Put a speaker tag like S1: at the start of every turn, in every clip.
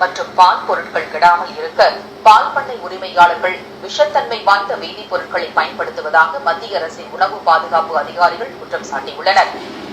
S1: மற்றும் பால் பொருட்கள் கெடாமல் இருக்க பால் பண்ணை உரிமையாளர்கள் விஷத்தன்மை வாய்ந்த வேதிப்பொருட்களை பயன்படுத்துவதாக மத்திய அரசின் உணவு பாதுகாப்பு அதிகாரிகள் குற்றம் சாட்டியுள்ளனர்.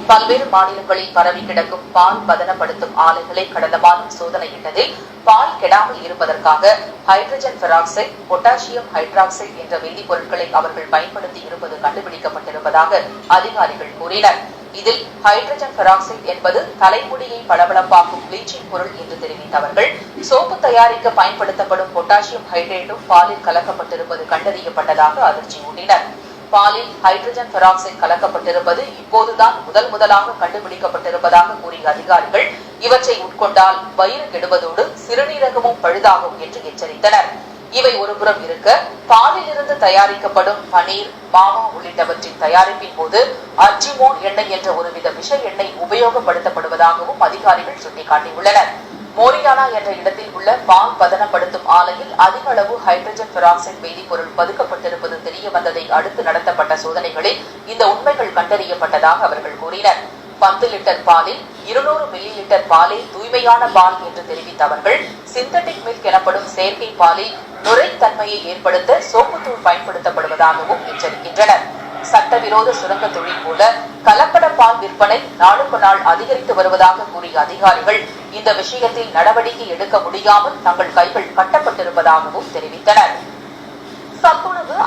S1: பல்வேறு மாநிலங்களில் பரவி கிடக்கும் பால் பதனப்படுத்தும் ஆலைகளை கடந்த மாதம் சோதனையிட்டதில் பால் கெடாமல் இருப்பதற்காக ஹைட்ரஜன் பெராக்சைடு, பொட்டாசியம் ஹைட்ராக்சைடு என்ற வேதிப்பொருட்களை அவர்கள் பயன்படுத்தி இருப்பது கண்டுபிடிக்கப்பட்டிருப்பதாக அதிகாரிகள் கூறினர். இதில் ஹைட்ரஜன் பெராக்சைடு என்பது தலைமுடியை பளபளப்பாக்கும் பிளீச்சிங் பொருள் என்று தெரிவித்த அவர்கள், சோப்பு தயாரிக்க பயன்படுத்தப்படும் பொட்டாசியம் ஹைட்ரேட்டும் பாலில் கலக்கப்பட்டிருப்பது கண்டறியப்பட்டதாக அதிர்ச்சி ஊட்டினர். பாலில் ஹைட்ரஜன் பெராக்சைடு கலக்கப்பட்டிருப்பது இப்போதுதான் முதலாக கண்டுபிடிக்கப்பட்டிருப்பதாக கூறிய அதிகாரிகள், இவற்றை உட்கொண்டால் வயிறு கெடுவதோடு சிறுநீரகமும் பழுதாகும் என்று எச்சரித்தனர். இவை ஒருபுறம் இருக்க, பாலில் இருந்து தயாரிக்கப்படும் பனீர், மாமா உள்ளிட்டவற்றின் தயாரிப்பின் போது அர்ஜிமோன் எண்ணெய் என்ற ஒருவித விஷ எண்ணெய் உபயோகப்படுத்தப்படுவதாகவும் அதிகாரிகள் சுட்டிக்காட்டியுள்ளனர். மோரியானா என்ற இடத்தில் உள்ள பால் பதனப்படுத்தும் ஆலையில் அதிக அளவு ஹைட்ரஜன் பெராக்சைடு வேதிப்பொருள் பதுக்கப்பட்டிருப்பது தெரியவந்ததை அடுத்து நடத்தப்பட்ட சோதனைகளில் இந்த உண்மைகள் கண்டறியப்பட்டதாக அவர்கள் கூறினர். 10 லிட்டர் பாலில் 200 மில்லி லிட்டர் பாலே தூய்மையான பால் என்று தெரிவித்த அவர்கள், சிந்தட்டிக் மில்க் எனப்படும் செயற்கை பாலில் நுரைத்தன்மையை ஏற்படுத்த சோப்புத்தூள் பயன்படுத்தப்படுவதாகவும் எச்சரிக்கின்றனர். சட்டவிரோத சுரங்க தொழில் போல கலப்பட பால் விற்பனை நாளுக்கு நாள் அதிகரித்து வருவதாக கூறிய அதிகாரிகள், இந்த விஷயத்தில் நடவடிக்கை எடுக்க முடியாமல் தங்கள் கைகள் கட்டப்பட்டிருப்பதாகவும் தெரிவித்தனர். சத்துணவு